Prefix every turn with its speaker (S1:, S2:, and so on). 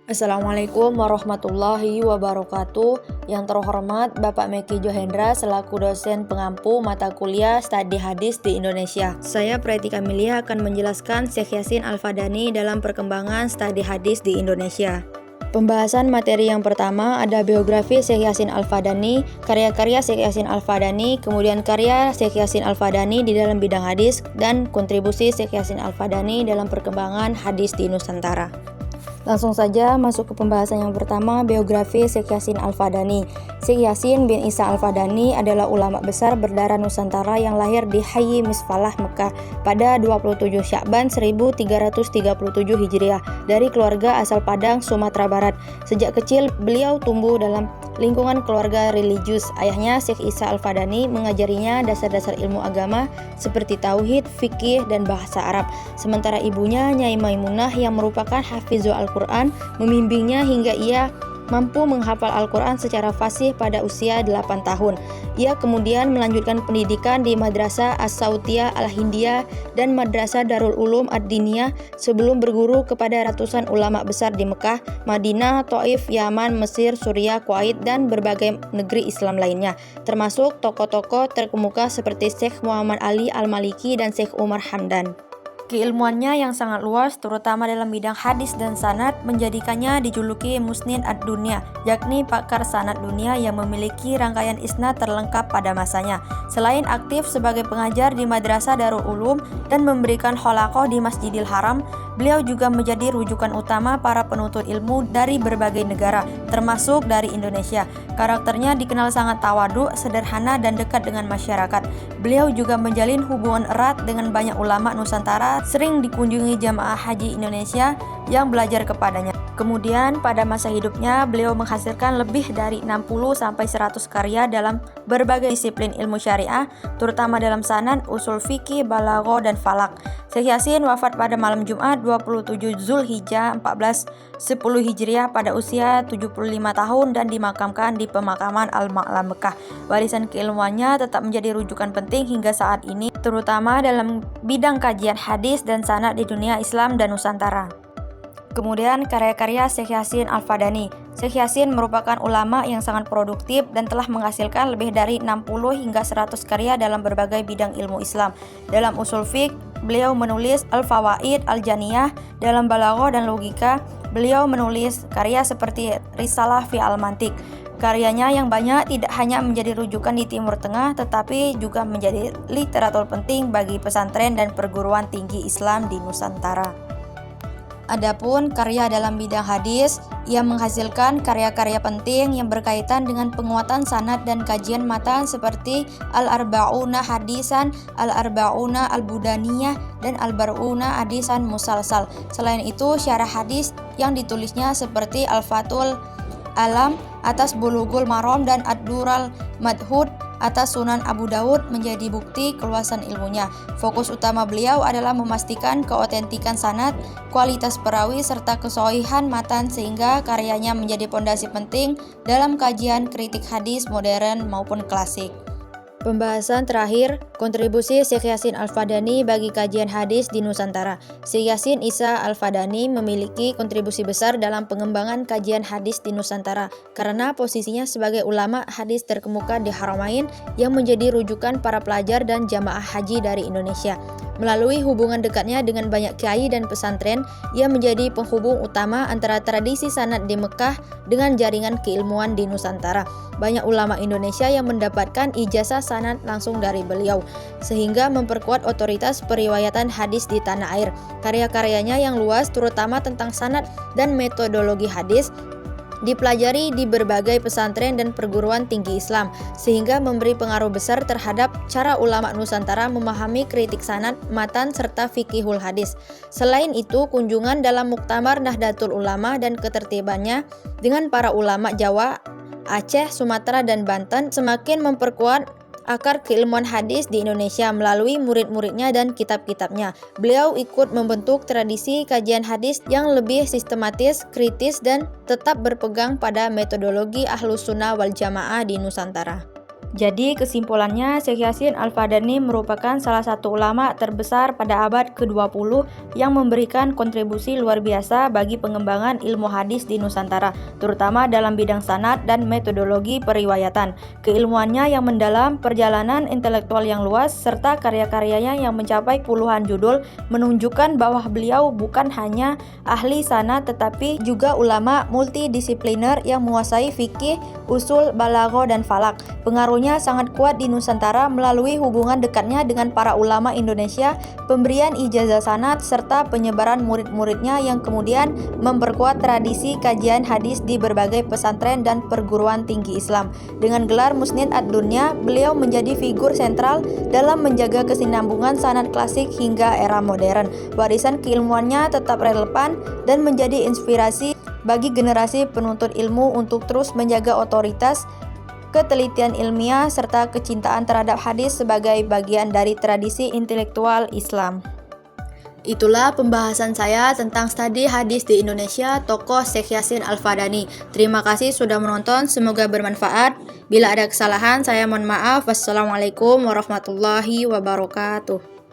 S1: Assalamualaikum warahmatullahi wabarakatuh. Yang terhormat Bapak Meki Johendra selaku dosen pengampu mata kuliah Studi Hadis di Indonesia. Saya Preti Kamilia akan menjelaskan Syekh Yasin Al-Fadani dalam perkembangan studi hadis di Indonesia. Pembahasan materi yang pertama ada biografi Syekh Yasin Al-Fadani, karya-karya Syekh Yasin Al-Fadani, kemudian karya Syekh Yasin Al-Fadani di dalam bidang hadis, dan kontribusi Syekh Yasin Al-Fadani dalam perkembangan hadis di Nusantara. Langsung saja masuk ke pembahasan yang pertama, biografi Syekh Yasin Al-Fadani. Syekh Yasin bin Isa Al-Fadani adalah ulama besar berdarah Nusantara yang lahir di Hayy Misfalah, Mekah pada 27 Sya'ban 1337 Hijriah dari keluarga asal Padang, Sumatera Barat. Sejak kecil beliau tumbuh dalam lingkungan keluarga religius. Ayahnya Syekh Isa Al-Fadani mengajarinya dasar-dasar ilmu agama seperti tauhid, fikih, dan bahasa Arab. Sementara ibunya Nyai Maimunah yang merupakan hafizul Al-Quran membimbingnya hingga ia mampu menghafal Al-Quran secara fasih pada usia 8 tahun. Ia kemudian melanjutkan pendidikan di Madrasah As-Sautiyah Al-Hindiyah dan Madrasah Darul Ulum Ad-Diniyah sebelum berguru kepada ratusan ulama besar di Mekah, Madinah, Thaif, Yaman, Mesir, Suriah, Kuwait, dan berbagai negeri Islam lainnya, termasuk tokoh-tokoh terkemuka seperti Syekh Muhammad Ali Al-Maliki dan Syekh Umar Hamdan. Keilmuannya yang sangat luas, terutama dalam bidang hadis dan sanad, menjadikannya dijuluki Musnid ad-Dunya, yakni pakar sanad dunia yang memiliki rangkaian isnad terlengkap pada masanya. Selain aktif sebagai pengajar di Madrasah Darul Ulum dan memberikan halaqah di Masjidil Haram, beliau juga menjadi rujukan utama para penuntut ilmu dari berbagai negara, termasuk dari Indonesia. Karakternya dikenal sangat tawadu, sederhana, dan dekat dengan masyarakat. Beliau juga menjalin hubungan erat dengan banyak ulama Nusantara, sering dikunjungi jamaah haji Indonesia yang belajar kepadanya. Kemudian pada masa hidupnya beliau menghasilkan lebih dari 60-100 karya dalam berbagai disiplin ilmu syariah, terutama dalam sanad, usul fikih, balaghah, dan falak. Syekh Yasin wafat pada malam Jumat 27 Zulhijjah 1410 Hijriah pada usia 75 tahun dan dimakamkan di pemakaman Al-Ma'la, Mekah. Warisan keilmuannya tetap menjadi rujukan penting hingga saat ini, terutama dalam bidang kajian hadis dan sanad di dunia Islam dan Nusantara. Kemudian karya-karya Syekh Yasin Al-Fadani. Syekh Yasin merupakan ulama yang sangat produktif dan telah menghasilkan lebih dari 60 hingga 100 karya dalam berbagai bidang ilmu Islam. Dalam usul fiqh, beliau menulis Al-Fawaid Al-Janiyah. Dalam balaghah dan logika, beliau menulis karya seperti Risalah fi Al-Mantiq. Karyanya yang banyak tidak hanya menjadi rujukan di Timur Tengah, tetapi juga menjadi literatur penting bagi pesantren dan perguruan tinggi Islam di Nusantara. Adapun karya dalam bidang hadis, ia menghasilkan karya-karya penting yang berkaitan dengan penguatan sanad dan kajian matan seperti Al-Arba'una Hadisan, Al-Arba'una Al-Budaniyah, dan Al-Bar'una Hadisan Musalsal. Selain itu, syarah hadis yang ditulisnya seperti Al-Fathul Alam atas Bulughul Maram dan Ad-Dural Madhud atas Sunan Abu Daud menjadi bukti keluasan ilmunya. Fokus utama beliau adalah memastikan keotentikan sanad, kualitas perawi, serta kesohihan matan sehingga karyanya menjadi pondasi penting dalam kajian kritik hadis modern maupun klasik. Pembahasan terakhir, kontribusi Syekh Yasin Al-Fadani bagi kajian hadis di Nusantara. Syekh Yasin Isa Al-Fadani memiliki kontribusi besar dalam pengembangan kajian hadis di Nusantara karena posisinya sebagai ulama hadis terkemuka di Haramain yang menjadi rujukan para pelajar dan jamaah haji dari Indonesia. Melalui hubungan dekatnya dengan banyak kiai dan pesantren, ia menjadi penghubung utama antara tradisi sanad di Mekah dengan jaringan keilmuan di Nusantara. Banyak ulama Indonesia yang mendapatkan ijazah sanad langsung dari beliau, sehingga memperkuat otoritas periwayatan hadis di tanah air. Karya-karyanya yang luas, terutama tentang sanad dan metodologi hadis, dipelajari di berbagai pesantren dan perguruan tinggi Islam, sehingga memberi pengaruh besar terhadap cara ulama Nusantara memahami kritik sanad, matan, serta fikihul hadis. Selain itu, kunjungan dalam Muktamar Nahdlatul Ulama dan ketertibannya dengan para ulama Jawa, Aceh, Sumatera, dan Banten semakin memperkuat akar keilmuan hadis di Indonesia melalui murid-muridnya dan kitab-kitabnya. Beliau ikut membentuk tradisi kajian hadis yang lebih sistematis, kritis, dan tetap berpegang pada metodologi Ahlus Sunnah wal Jamaah di Nusantara. Jadi kesimpulannya, Syekh Yasin Al-Fadani merupakan salah satu ulama terbesar pada abad ke-20 yang memberikan kontribusi luar biasa bagi pengembangan ilmu hadis di Nusantara, terutama dalam bidang sanad dan metodologi periwayatan. Keilmuannya yang mendalam, perjalanan intelektual yang luas, serta karya-karyanya yang mencapai puluhan judul menunjukkan bahwa beliau bukan hanya ahli sanad tetapi juga ulama multidisipliner yang menguasai fikih, usul, balagho, dan falak. Pengaruhnya sangat kuat di Nusantara melalui hubungan dekatnya dengan para ulama Indonesia, pemberian ijazah sanad, serta penyebaran murid-muridnya yang kemudian memperkuat tradisi kajian hadis di berbagai pesantren dan perguruan tinggi Islam. Dengan gelar Musnid ad-Dunya, beliau menjadi figur sentral dalam menjaga kesinambungan sanad klasik hingga era modern. Warisan keilmuannya tetap relevan dan menjadi inspirasi bagi generasi penuntut ilmu untuk terus menjaga otoritas, ketelitian ilmiah, serta kecintaan terhadap hadis sebagai bagian dari tradisi intelektual Islam. Itulah pembahasan saya tentang studi hadis di Indonesia, tokoh Syekh Yasin Al-Fadani. Terima kasih sudah menonton, semoga bermanfaat. Bila ada kesalahan, saya mohon maaf. Wassalamualaikum warahmatullahi wabarakatuh.